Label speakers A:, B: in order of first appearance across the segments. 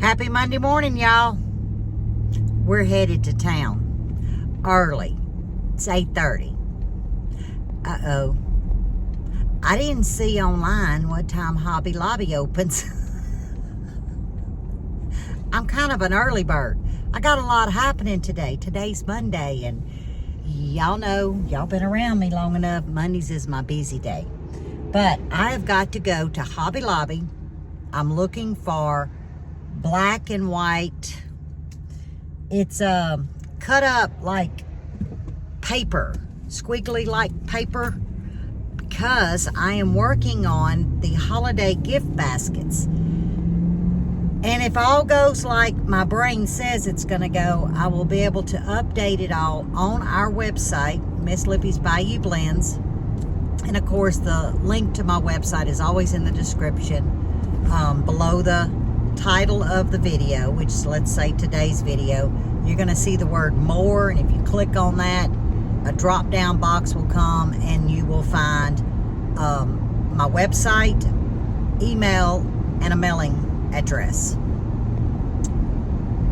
A: Happy Monday morning, y'all. We're headed to town early. It's 8:30. Uh-oh. I didn't see online what time Hobby Lobby opens. I'm kind of an early bird. I got a lot happening today. Today's Monday, and y'all know, y'all been around me long enough. Mondays is my busy day. But I have got to go to Hobby Lobby. I'm looking for black and white. It's cut up like paper, squiggly like paper, because I am working on the holiday gift baskets. And if all goes like my brain says it's gonna go, I will be able to update it all on our website, Miss Lippy's Bayou Blends. And of course, the link to my website is always in the description, below the title of the video, which, let's say today's video. You're gonna see the word more, and if you click on that, a drop down box will come and you will find my website, email, and a mailing address.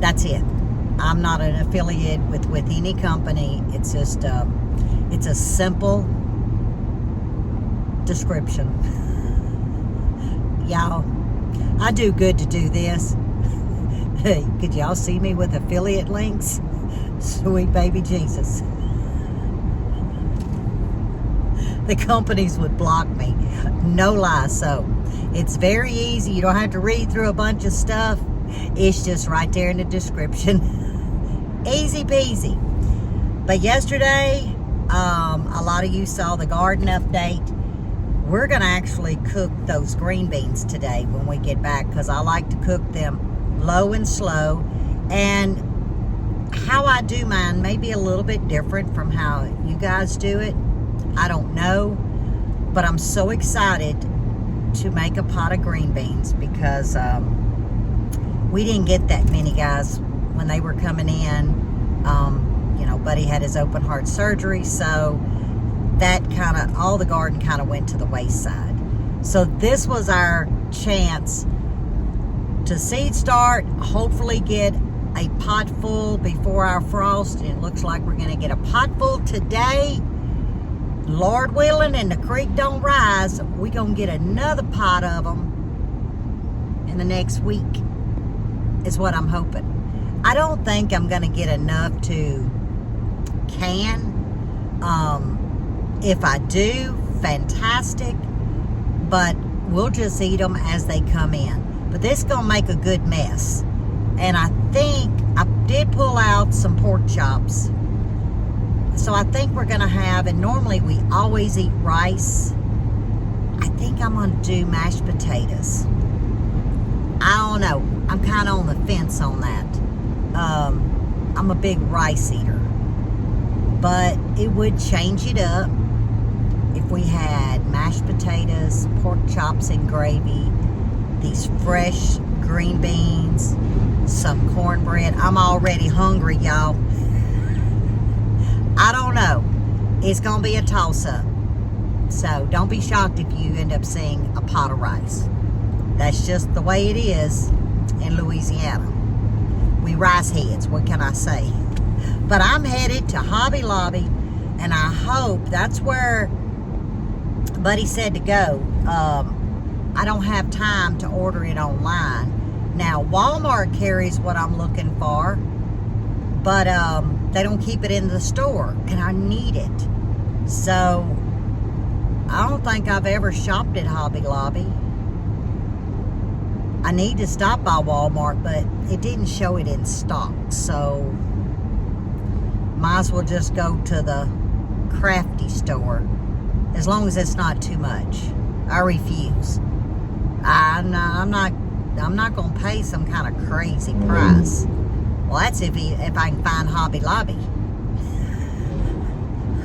A: That's it. I'm not an affiliate with any company. It's just it's a simple description. Y'all, I do good to do this. Hey, could y'all see me with affiliate links? Sweet baby Jesus. The companies would block me. No lie. So it's very easy. You don't have to read through a bunch of stuff. It's just right there in the description. Easy peasy. But yesterday, a lot of you saw the garden update. We're going to actually cook those green beans today when we get back, because I like to cook them low and slow. And how I do mine may be a little bit different from how you guys do it. I don't know. But I'm so excited to make a pot of green beans, because we didn't get that many, guys, when they were coming in. You know, Buddy had his open heart surgery, so that kind of, all the garden kind of went to the wayside. So this was our chance to seed start, hopefully get a pot full before our frost. And it looks like we're going to get a pot full today. Lord willing, and the creek don't rise, we're going to get another pot of them in the next week, is what I'm hoping. I don't think I'm going to get enough to can. If I do, fantastic. But we'll just eat them as they come in. But this is going to make a good mess. And I think I did pull out some pork chops. So I think we're going to have, and normally we always eat rice. I think I'm going to do mashed potatoes. I don't know. I'm kind of on the fence on that. I'm a big rice eater. But it would change it up if we had mashed potatoes, pork chops and gravy, these fresh green beans, some cornbread. I'm already hungry, y'all. I don't know. It's going to be a toss-up. So don't be shocked if you end up seeing a pot of rice. That's just the way it is in Louisiana. We rice heads, what can I say? But I'm headed to Hobby Lobby, and I hope that's where Buddy said to go. I don't have time to order it online. Now, Walmart carries what I'm looking for, but they don't keep it in the store, and I need it. So I don't think I've ever shopped at Hobby Lobby. I need to stop by Walmart, but it didn't show it in stock, so might as well just go to the crafty store, as long as it's not too much. I refuse. I'm not gonna pay some kind of crazy price. Well, that's if I can find Hobby Lobby.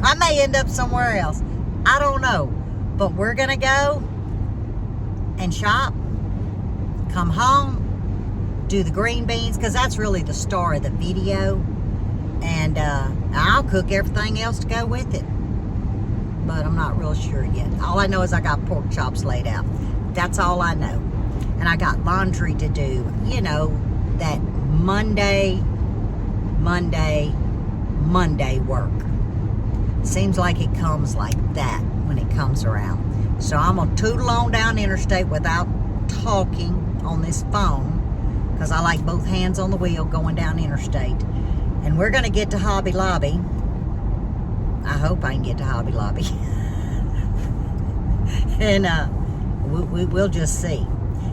A: I may end up somewhere else. I don't know. But we're gonna go and shop, come home, do the green beans, because that's really the star of the video. And I'll cook everything else to go with it. But I'm not real sure yet. All I know is I got pork chops laid out. That's all I know. And I got laundry to do. You know, that Monday work. Seems like it comes like that when it comes around. So I'm going to tootle on down interstate without talking on this phone, because I like both hands on the wheel going down interstate. And we're going to get to Hobby Lobby. I hope I can get to Hobby Lobby. And we'll just see.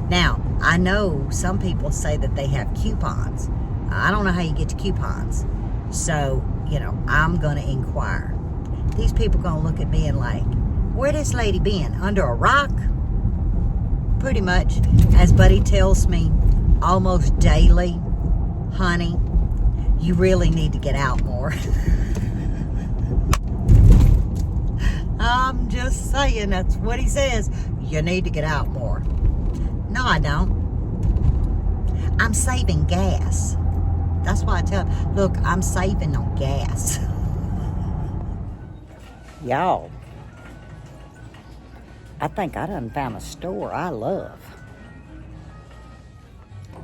A: Now, I know some people say that they have coupons. I don't know how you get to coupons. So, you know, I'm going to inquire. These people going to look at me and like, where this lady been? Under a rock? Pretty much. As Buddy tells me almost daily, honey, you really need to get out more. I'm just saying, that's what he says. You need to get out more. No, I don't. I'm saving gas. That's why I tell him, look, I'm saving on gas. Y'all, I think I done found a store I love.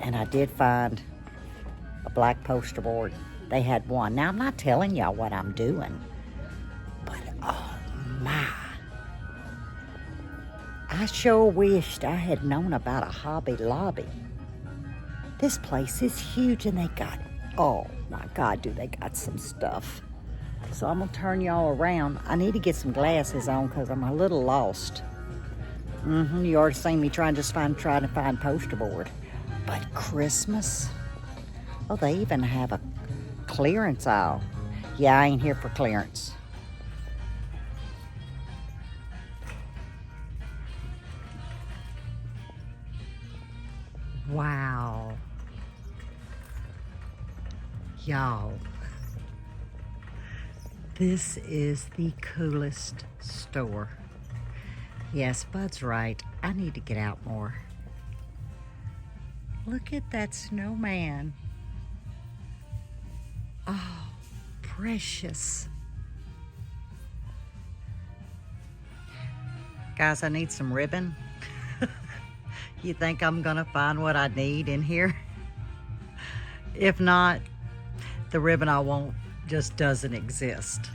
A: And I did find a black poster board. They had one. Now, I'm not telling y'all what I'm doing, but oh my. I sure wished I had known about a Hobby Lobby. This place is huge, and they got, oh my God, do they got some stuff. So I'm gonna turn y'all around. I need to get some glasses on because I'm a little lost. You already seen me trying to find poster board. But Christmas, oh, they even have a clearance aisle. Yeah, I ain't here for clearance. Wow. Y'all, this is the coolest store. Yes, Bud's right. I need to get out more. Look at that snowman. Oh, precious. Guys, I need some ribbon. You think I'm gonna find what I need in here? If not, the ribbon I want just doesn't exist.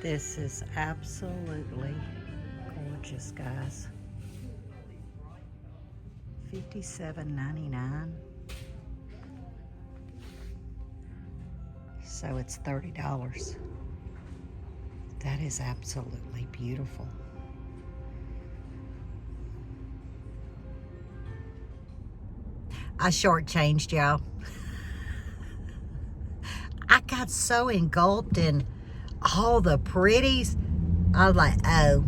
A: This is absolutely gorgeous, guys. $57.99. So it's $30. That is absolutely beautiful. I shortchanged y'all. I got so engulfed in all the pretties. I was like, oh,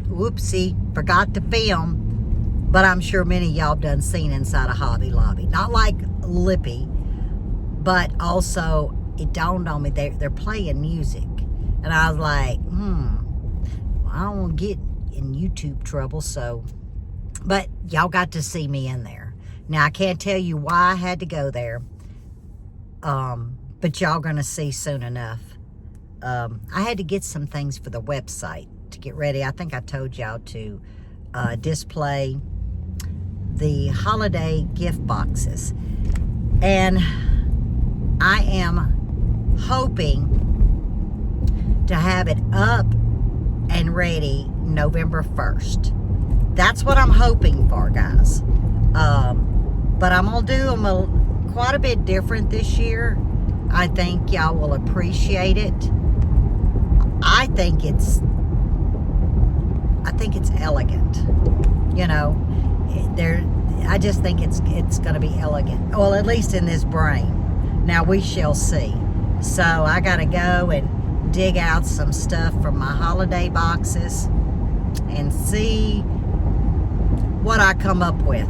A: whoopsie, forgot to film. But I'm sure many of y'all done seen inside a Hobby Lobby. Not like Lippy, but also it dawned on me they're playing music. And I was like, I don't want to get in YouTube trouble, so. But y'all got to see me in there. Now, I can't tell you why I had to go there. But y'all going to see soon enough. I had to get some things for the website to get ready. I think I told y'all to display the holiday gift boxes. And I am hoping to have it up and ready November 1st. That's what I'm hoping for, guys. But I'm going to do them quite a bit different this year. I think y'all will appreciate it. I think it's elegant. You know, I just think it's going to be elegant. Well, at least in this brain. Now we shall see. So I got to go and dig out some stuff from my holiday boxes and see what I come up with.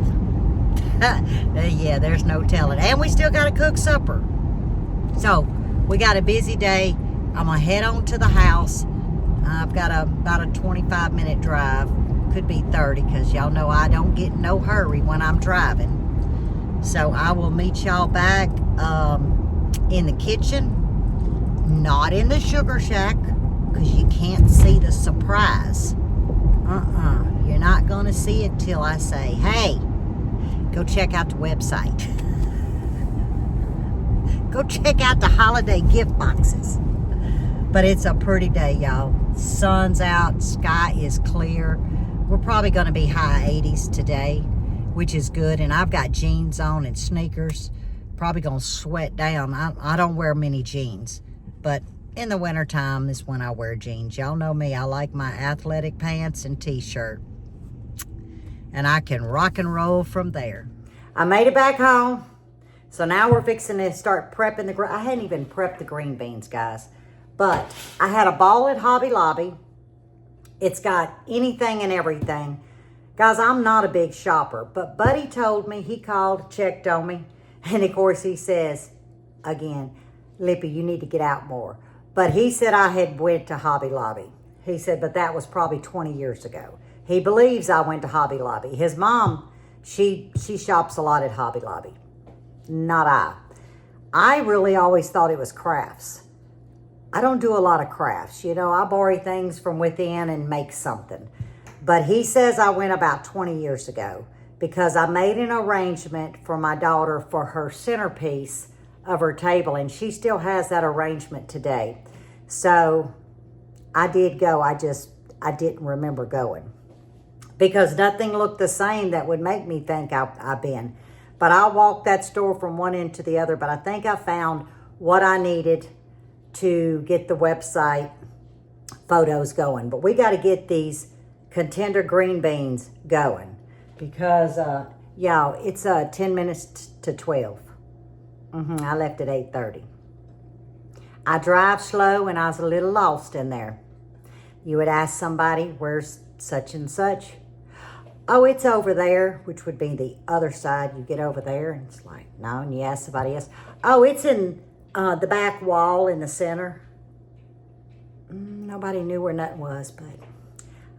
A: Yeah, there's no telling. And we still got to cook supper. So we got a busy day. I'm gonna head on to the house. I've got about a 25-minute drive. Could be 30, because y'all know I don't get in no hurry when I'm driving. So I will meet y'all back in the kitchen. Not in the sugar shack, because you can't see the surprise. You're to see it till I say, hey, go check out the website. Go check out the holiday gift boxes. But it's a pretty day, y'all. Sun's out, sky is clear. We're probably going to be high 80s today, which is good. And I've got jeans on and sneakers. Probably going to sweat down. I don't wear many jeans, but in the wintertime is when I wear jeans. Y'all know me. I like my athletic pants and t-shirt. And I can rock and roll from there. I made it back home. So now we're fixing to start prepping I hadn't even prepped the green beans, guys. But I had a ball at Hobby Lobby. It's got anything and everything. Guys, I'm not a big shopper, but Buddy told me, he called, checked on me. And of course he says, again, Lippy, you need to get out more. But he said I had went to Hobby Lobby. He said, but that was probably 20 years ago. He believes I went to Hobby Lobby. His mom, she shops a lot at Hobby Lobby. Not I. I really always thought it was crafts. I don't do a lot of crafts. You know, I borrow things from within and make something. But he says I went about 20 years ago because I made an arrangement for my daughter for her centerpiece of her table, and she still has that arrangement today. So I did go. I didn't remember going because nothing looked the same that would make me think I've been. But I walked that store from one end to the other, but I think I found what I needed to get the website photos going. But we got to get these contender green beans going because, y'all, it's 10 minutes to 12. I left at 8:30. I drive slow and I was a little lost in there. You would ask somebody, where's such and such? Oh, it's over there, which would be the other side. You get over there and it's like, no, and you ask somebody else. Oh, it's in the back wall in the center. Nobody knew where nothing was, but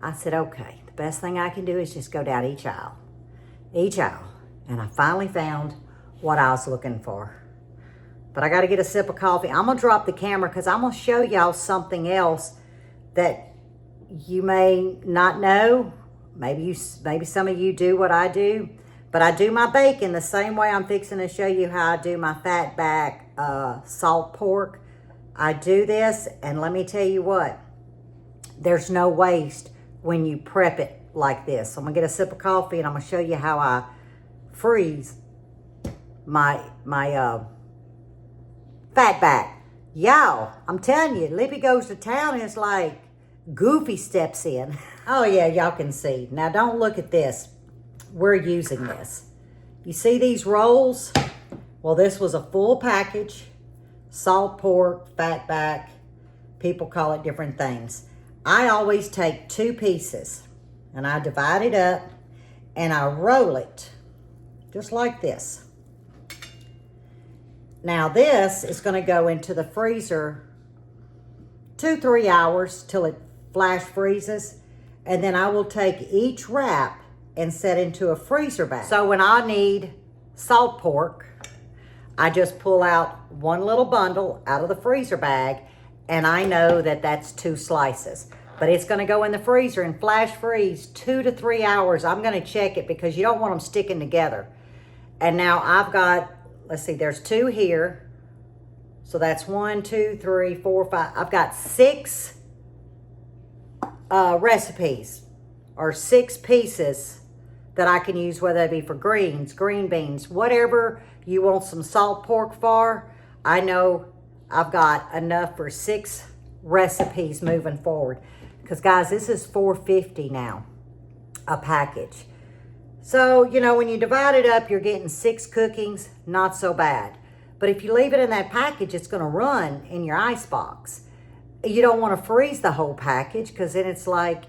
A: I said, okay, the best thing I can do is just go down each aisle. And I finally found what I was looking for. But I got to get a sip of coffee. I'm going to drop the camera because I'm going to show y'all something else that you may not know. Maybe some of you do what I do. But I do my bacon the same way I'm fixing to show you how I do my fatback salt pork. I do this, and let me tell you what, there's no waste when you prep it like this. So I'm gonna get a sip of coffee and I'm gonna show you how I freeze my fatback. Y'all, I'm telling you, Lippy goes to town and it's like Goofy steps in. Oh yeah, y'all can see. Now don't look at this. We're using this. You see these rolls? Well, this was a full package. Salt pork, fatback. People call it different things. I always take 2 pieces and I divide it up and I roll it just like this. Now this is going to go into the freezer 2-3 hours till it flash freezes, and then I will take each wrap and set into a freezer bag. So when I need salt pork, I just pull out one little bundle out of the freezer bag, and I know that that's 2 slices. But it's gonna go in the freezer and flash freeze 2 to 3 hours. I'm gonna check it because you don't want them sticking together. And now I've got, let's see, there's 2 here. So that's 1, 2, 3, 4, 5. I've got 6 recipes or 6 pieces that I can use, whether it be for greens, green beans, whatever you want some salt pork for. I know I've got enough for 6 recipes moving forward. Because guys, this is $4.50 now, a package. So, you know, when you divide it up, you're getting 6 cookings, not so bad. But if you leave it in that package, it's gonna run in your ice box. You don't wanna freeze the whole package because then it's like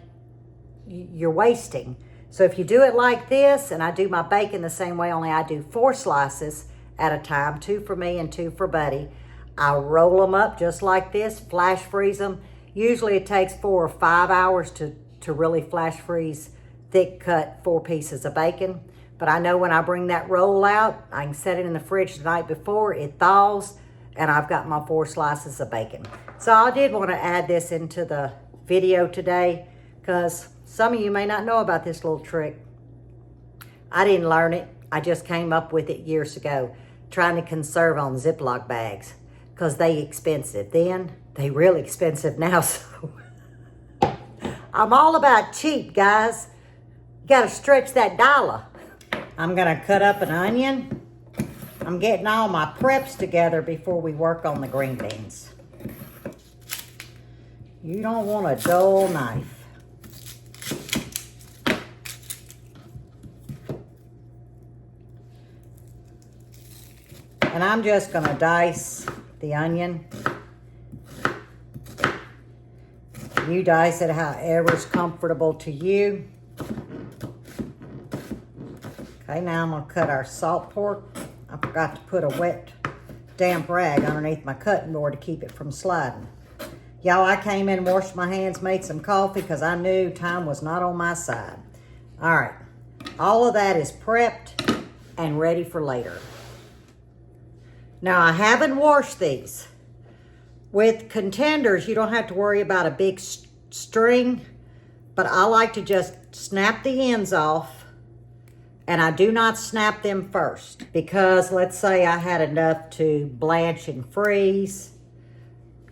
A: you're wasting. So if you do it like this, and I do my bacon the same way, only I do 4 slices at a time, 2 for me and 2 for Buddy. I roll them up just like this, flash freeze them. Usually it takes 4 or 5 hours to really flash freeze thick cut 4 pieces of bacon. But I know when I bring that roll out, I can set it in the fridge the night before, it thaws, and I've got my 4 slices of bacon. So I did want to add this into the video today because some of you may not know about this little trick. I didn't learn it. I just came up with it years ago, trying to conserve on Ziploc bags because they expensive. Then they real expensive now, so I'm all about cheap, guys. You gotta stretch that dollar. I'm gonna cut up an onion. I'm getting all my preps together before we work on the green beans. You don't want a dull knife. And I'm just gonna dice the onion. You dice it however's comfortable to you. Okay, now I'm gonna cut our salt pork. I forgot to put a wet, damp rag underneath my cutting board to keep it from sliding. Y'all, I came in, washed my hands, made some coffee because I knew time was not on my side. All right, all of that is prepped and ready for later. Now, I haven't washed these. With contenders, you don't have to worry about a big string, but I like to just snap the ends off, and I do not snap them first because let's say I had enough to blanch and freeze.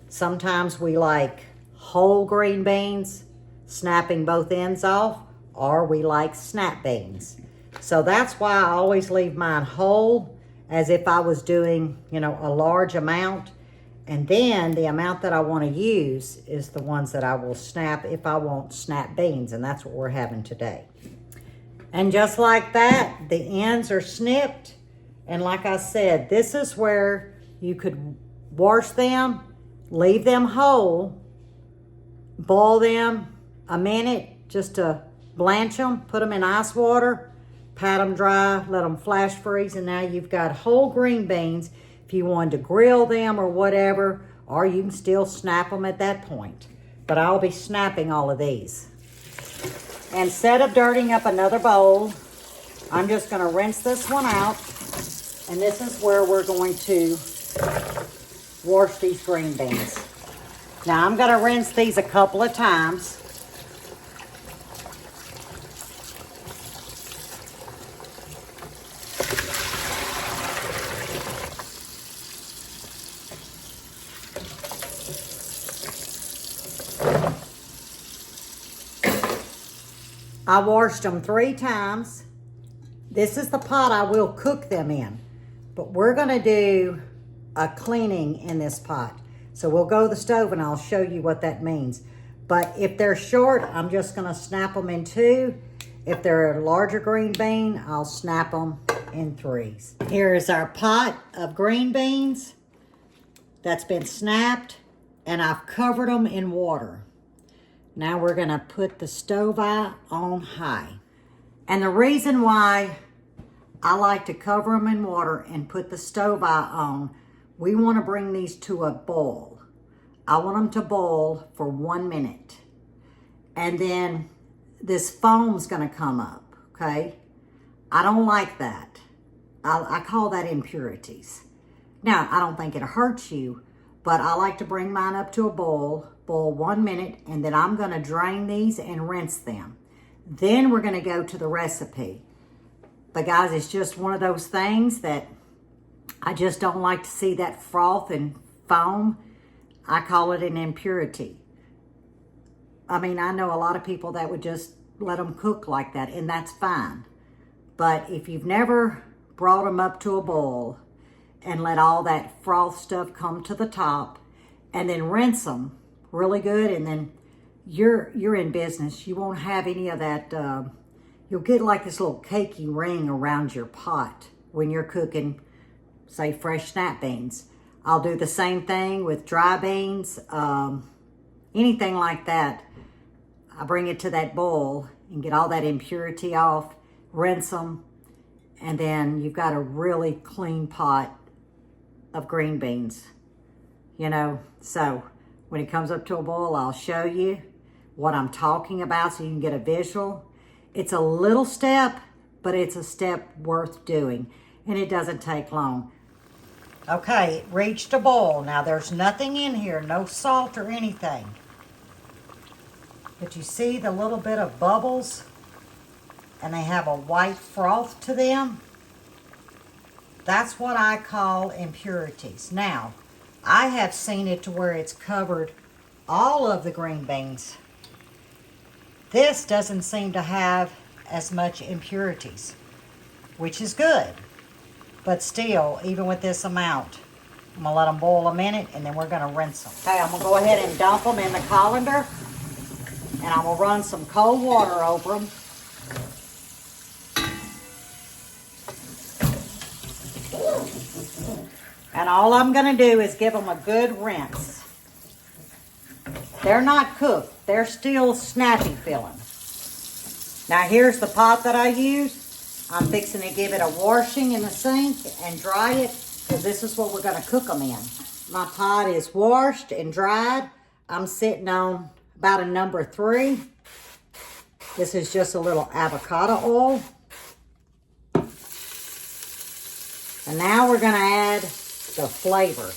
A: Sometimes we like whole green beans, snapping both ends off, or we like snap beans. So that's why I always leave mine whole, as if I was doing, you know, a large amount. And then the amount that I want to use is the ones that I will snap if I want snap beans, and that's what we're having today. And just like that, the ends are snipped. And like I said, this is where you could wash them, leave them whole, boil them a minute just to blanch them, put them in ice water, pat them dry, let them flash freeze, and now you've got whole green beans. If you wanted to grill them or whatever, or you can still snap them at that point. But I'll be snapping all of these. And instead of dirtying up another bowl, I'm just gonna rinse this one out. And this is where we're going to wash these green beans. Now I'm gonna rinse these a couple of times. I washed them 3 times. This is the pot I will cook them in, but we're gonna do a cleaning in this pot. So we'll go to the stove and I'll show you what that means. But if they're short, I'm just gonna snap them in 2. If they're a larger green bean, I'll snap them in 3s. Here is our pot of green beans that's been snapped, and I've covered them in water. Now we're gonna put the stove eye on high. And the reason why I like to cover them in water and put the stove eye on, we wanna bring these to a boil. I want them to boil for 1 minute. And then this foam's gonna come up, okay? I don't like that. I call that impurities. Now, I don't think it hurts you, but I like to bring mine up to a boil 1 minute, and then I'm gonna drain these and rinse them. Then we're gonna go to the recipe. But guys, it's just one of those things that I just don't like to see that froth and foam. I call it an impurity. I mean, I know a lot of people that would just let them cook like that, and that's fine. But if you've never brought them up to a boil and let all that froth stuff come to the top and then rinse them really good, and then you're in business. You won't have any of that. You'll get like this little cakey ring around your pot when you're cooking, say, fresh snap beans. I'll do the same thing with dry beans, anything like that. I bring it to that boil and get all that impurity off, rinse them, and then you've got a really clean pot of green beans, you know. So when it comes up to a boil, I'll show you what I'm talking about so you can get a visual. It's a little step, but it's a step worth doing, and it doesn't take long. Okay, it reached a boil. Now there's nothing in here, no salt or anything. But you see the little bit of bubbles, and they have a white froth to them? That's what I call impurities. Now, I have seen it to where it's covered all of the green beans. This doesn't seem to have as much impurities, which is good. But still, even with this amount, I'm gonna let them boil a minute and then we're gonna rinse them. Okay, I'm gonna go ahead and dump them in the colander, and I'm gonna run some cold water over them. And all I'm gonna do is give them a good rinse. They're not cooked, they're still snappy feeling. Now here's the pot that I use. I'm fixing to give it a washing in the sink and dry it, because this is what we're gonna cook them in. My pot is washed and dried. I'm sitting on about a number 3. This is just a little avocado oil. And now we're gonna add the flavor.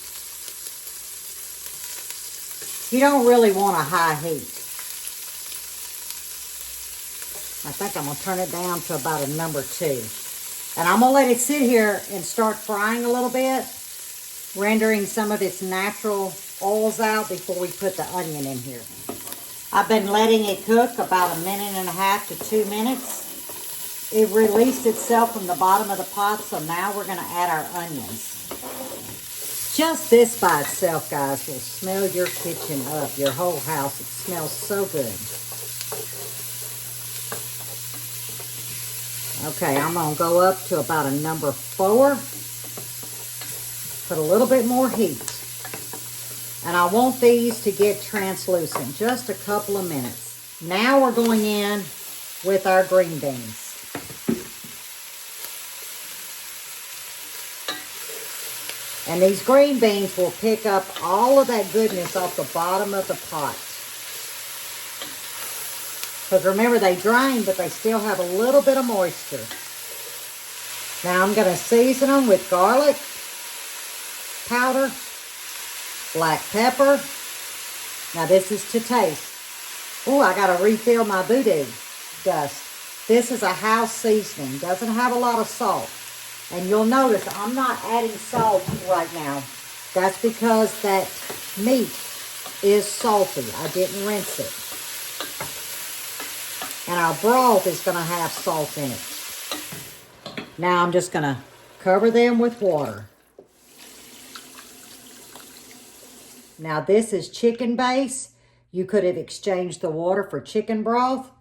A: You don't really want a high heat. I think I'm gonna turn it down to about a number 2. And I'm gonna let it sit here and start frying a little bit, rendering some of its natural oils out before we put the onion in here. I've been letting it cook about 1.5 to 2 minutes. It released itself from the bottom of the pot, so now we're gonna add our onions. Just this by itself, guys, will smell your kitchen up, your whole house. It smells so good. Okay, I'm gonna go up to about a number 4. Put a little bit more heat. And I want these to get translucent, just a couple of minutes. Now we're going in with our green beans. And these green beans will pick up all of that goodness off the bottom of the pot. Because remember, they drain, but they still have a little bit of moisture. Now I'm going to season them with garlic powder, black pepper. Now this is to taste. Oh, I got to refill my voodoo dust. This is a house seasoning. Doesn't have a lot of salt. And you'll notice I'm not adding salt right now. That's because that meat is salty. I didn't rinse it. And our broth is going to have salt in it. Now I'm just going to cover them with water. Now this is chicken base. You could have exchanged the water for chicken broth,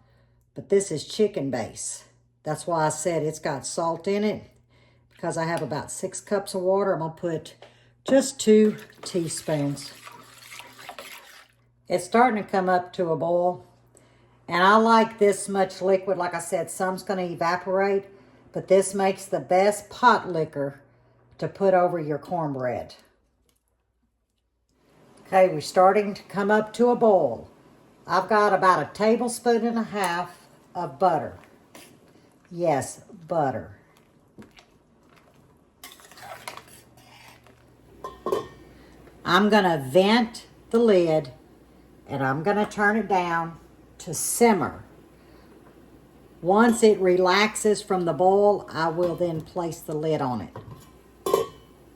A: but this is chicken base. That's why I said it's got salt in it. Because I have about 6 cups of water, I'm going to put just 2 teaspoons. It's starting to come up to a boil. And I like this much liquid. Like I said, some's going to evaporate. But this makes the best pot liquor to put over your cornbread. Okay, we're starting to come up to a boil. I've got about 1.5 tablespoons of butter. Yes, butter. I'm going to vent the lid and I'm going to turn it down to simmer. Once it relaxes from the boil, I will then place the lid on it.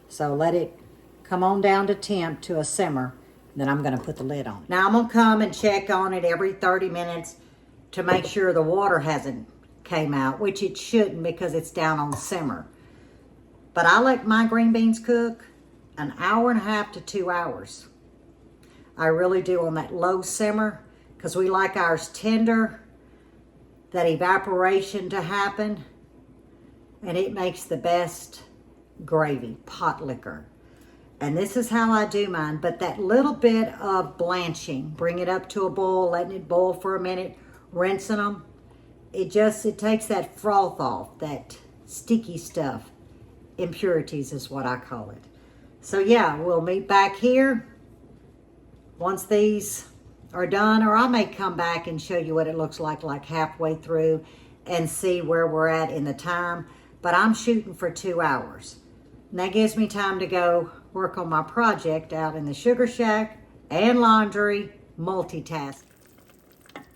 A: So let it come on down to temp to a simmer. Then I'm going to put the lid on. Now I'm going to come and check on it every 30 minutes to make sure the water hasn't came out, which it shouldn't because it's down on simmer. But I let my green beans cook 1.5 hours to 2 hours. I really do on that low simmer because we like ours tender, that evaporation to happen, and it makes the best gravy, pot liquor. And this is how I do mine, but that little bit of blanching, bring it up to a boil, letting it boil for a minute, rinsing them, it takes that froth off, that sticky stuff. Impurities is what I call it. So yeah, we'll meet back here once these are done, or I may come back and show you what it looks like halfway through and see where we're at in the time. But I'm shooting for 2 hours. And that gives me time to go work on my project out in the sugar shack and laundry, multitask.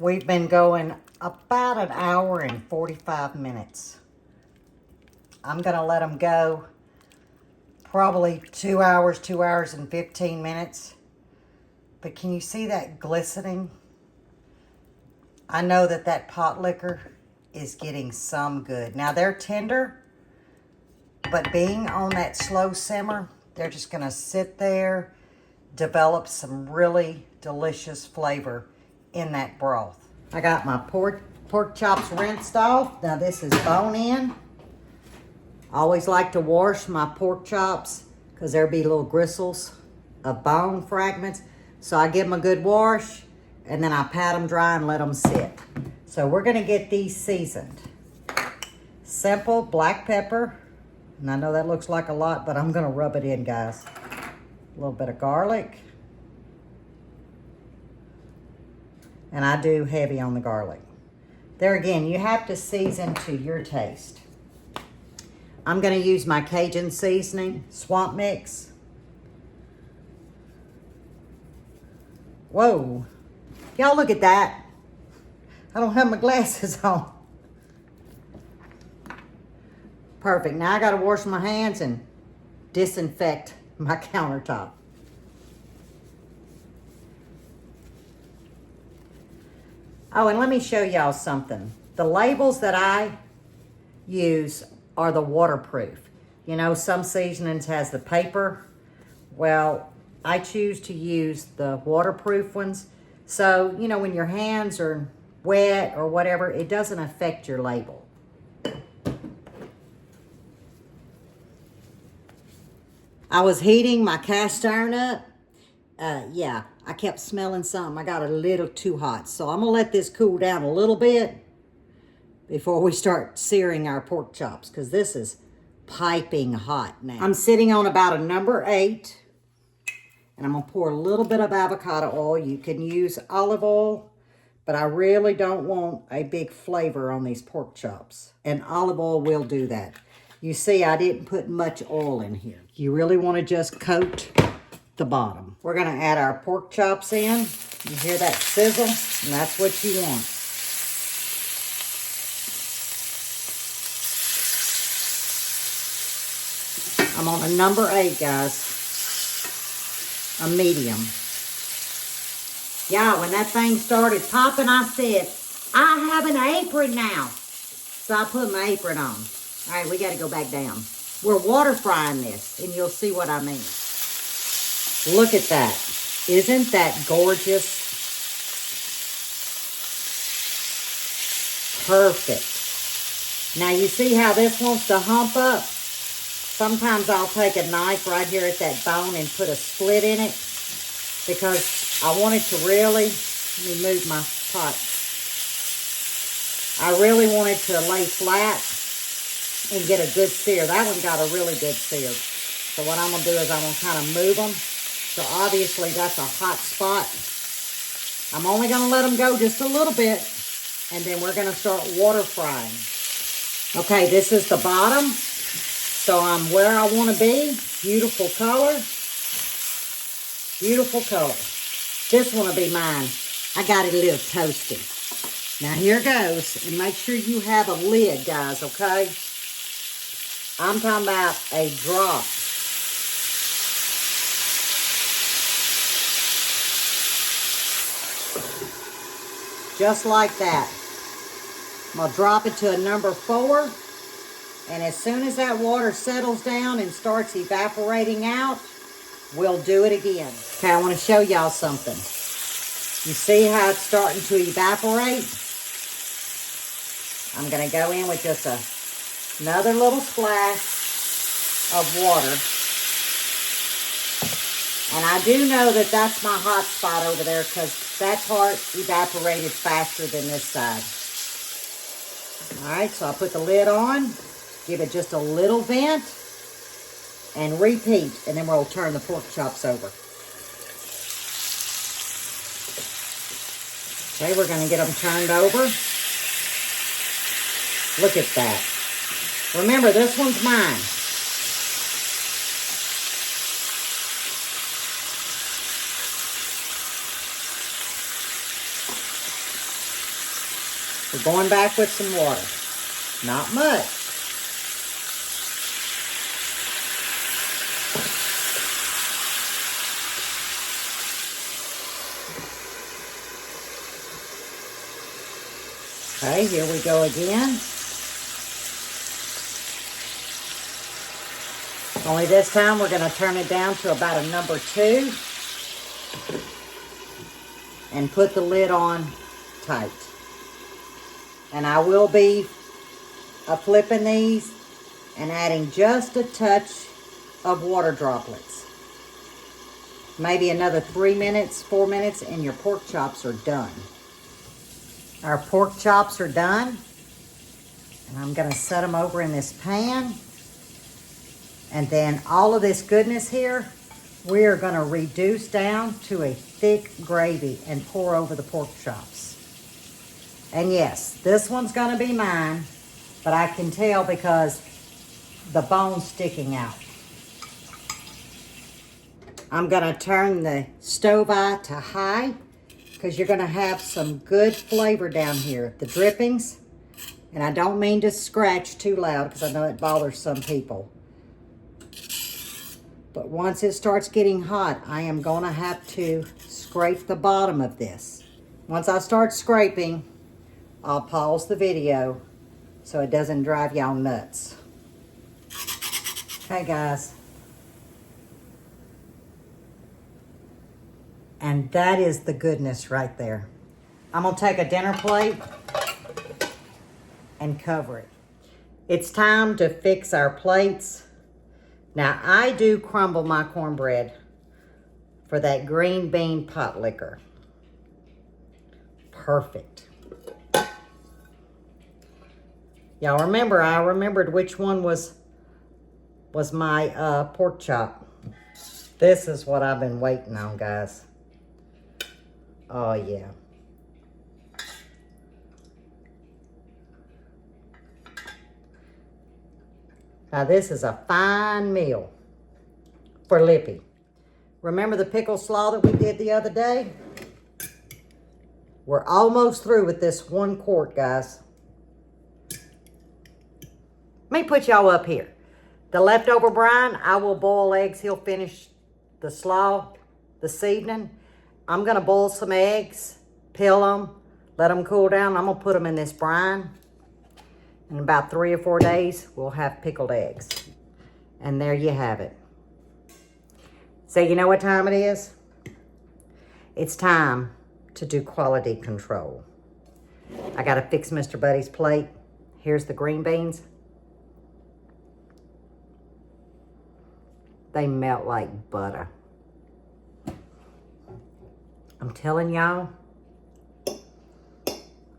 A: We've been going about an hour and 45 minutes. I'm gonna let them go probably 2 hours and 15 minutes. But can you see that glistening? I know that that pot liquor is getting some good. Now they're tender, but being on that slow simmer, they're just gonna sit there, develop some really delicious flavor in that broth. I got my pork chops rinsed off. Now this is bone in. I always like to wash my pork chops because there'll be little gristles of bone fragments. So I give them a good wash and then I pat them dry and let them sit. So we're gonna get these seasoned. Simple black pepper. And I know that looks like a lot, but I'm gonna rub it in, guys. A little bit of garlic. And I do heavy on the garlic. There again, you have to season to your taste. I'm gonna use my Cajun seasoning, swamp mix. Whoa, y'all look at that. I don't have my glasses on. Perfect, now I gotta wash my hands and disinfect my countertop. Oh, and let me show y'all something. The labels that I use are the waterproof. You know, some seasonings has the paper. Well, I choose to use the waterproof ones. So, you know, when your hands are wet or whatever, it doesn't affect your label. I was heating my cast iron up. Yeah, I kept smelling something. I got a little too hot. So I'm gonna let this cool down a little bit before we start searing our pork chops, because this is piping hot now. I'm sitting on about a number 8, and I'm gonna pour a little bit of avocado oil. You can use olive oil, but I really don't want a big flavor on these pork chops, and olive oil will do that. You see, I didn't put much oil in here. You really want to just coat the bottom. We're gonna add our pork chops in. You hear that sizzle? And that's what you want. I'm on a number 8, guys. A medium. Yeah, when that thing started popping, I said, I have an apron now. So I put my apron on. All right, we got to go back down. We're water frying this, and you'll see what I mean. Look at that. Isn't that gorgeous? Perfect. Now you see how this wants to hump up? Sometimes I'll take a knife right here at that bone and put a split in it because I want it to really, let me move my pot. I really want it to lay flat and get a good sear. That one got a really good sear. So what I'm gonna do is I'm gonna kind of move them. So obviously that's a hot spot. I'm only gonna let them go just a little bit, and then we're gonna start water frying. Okay, this is the bottom. So I'm where I wanna be. Beautiful color. Beautiful color. This one will be mine. I got it a little toasty. Now here goes, and make sure you have a lid, guys, okay? I'm talking about a drop. Just like that. I'm gonna drop it to a number 4. And as soon as that water settles down and starts evaporating out, we'll do it again. Okay, I want to show y'all something. You see how it's starting to evaporate? I'm going to go in with just another little splash of water. And I do know that that's my hot spot over there because that part evaporated faster than this side. All right, so I'll put the lid on. Give it just a little vent and repeat, and then we'll turn the pork chops over. Okay, we're gonna get them turned over. Look at that. Remember, this one's mine. We're going back with some water. Not much. Okay, here we go again. Only this time we're going to turn it down to about a number 2 and put the lid on tight. And I will be flipping these and adding just a touch of water droplets. Maybe another 3 minutes, 4 minutes, and your pork chops are done. Our pork chops are done. And I'm going to set them over in this pan. And then all of this goodness here, we are going to reduce down to a thick gravy and pour over the pork chops. And yes, this one's going to be mine, but I can tell because the bone's sticking out. I'm going to turn the stove eye to high because you're going to have some good flavor down here. The drippings, and I don't mean to scratch too loud because I know it bothers some people. But once it starts getting hot, I am going to have to scrape the bottom of this. Once I start scraping, I'll pause the video so it doesn't drive y'all nuts. Okay, guys. And that is the goodness right there. I'm going to take a dinner plate and cover it. It's time to fix our plates. Now, I do crumble my cornbread for that green bean pot liquor. Perfect. Y'all remember, I remembered which one was my pork chop. This is what I've been waiting on, guys. Oh, yeah. Now, this is a fine meal for Lippy. Remember the pickle slaw that we did the other day? We're almost through with this 1 quart, guys. Let me put y'all up here. The leftover brine, I will boil eggs. He'll finish the slaw this evening. I'm going to boil some eggs, peel them, let them cool down. I'm going to put them in this brine. In about 3 or 4 days, we'll have pickled eggs. And there you have it. So you know what time it is? It's time to do quality control. I got to fix Mr. Buddy's plate. Here's the green beans. They melt like butter. I'm telling y'all,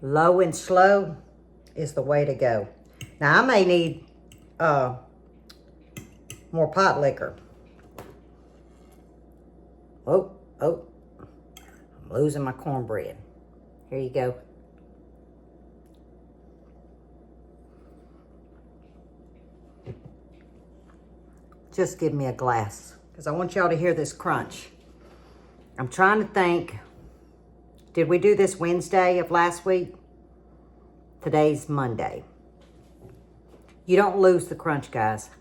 A: low and slow is the way to go. Now, I may need more pot liquor. Oh, I'm losing my cornbread. Here you go. Just give me a glass because I want y'all to hear this crunch. I'm trying to think, did we do this Wednesday of last week? Today's Monday. You don't lose the crunch, guys.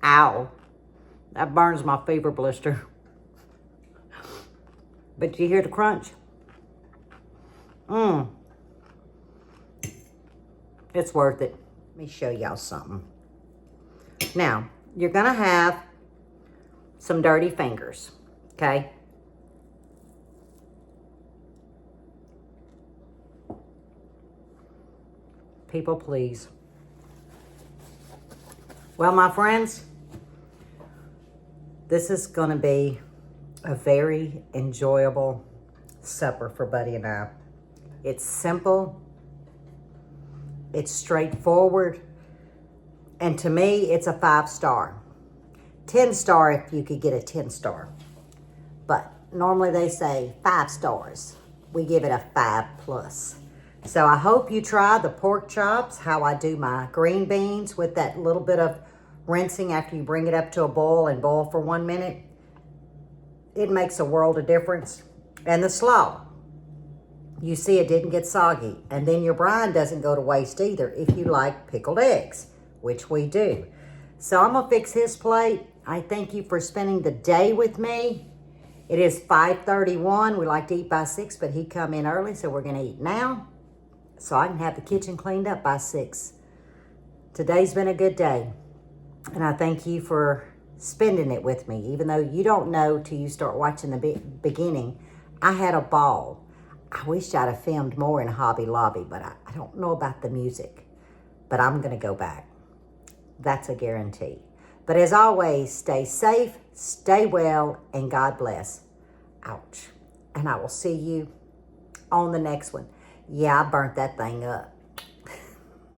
A: Ow. That burns my fever blister. But you hear the crunch? It's worth it. Let me show y'all something. Now, you're going to have some dirty fingers, okay? People, please. Well, my friends, this is going to be a very enjoyable supper for Buddy and I. It's simple. It's straightforward. And to me, it's a 5-star. 10-star if you could get a 10-star. But normally they say 5 stars. We give it a 5+. So I hope you try the pork chops, how I do my green beans with that little bit of rinsing after you bring it up to a boil and boil for 1 minute. It makes a world of difference. And the slaw. You see it didn't get soggy. And then your brine doesn't go to waste either if you like pickled eggs, which we do. So I'm going to fix his plate. I thank you for spending the day with me. It is 5:31. We like to eat by 6, but he come in early, so we're going to eat now so I can have the kitchen cleaned up by 6. Today's been a good day, and I thank you for spending it with me. Even though you don't know till you start watching the beginning, I had a ball. I wish I'd have filmed more in Hobby Lobby, but I don't know about the music. But I'm going to go back. That's a guarantee. But as always, stay safe, stay well, and God bless. Ouch. And I will see you on the next one. Yeah, I burnt that thing up.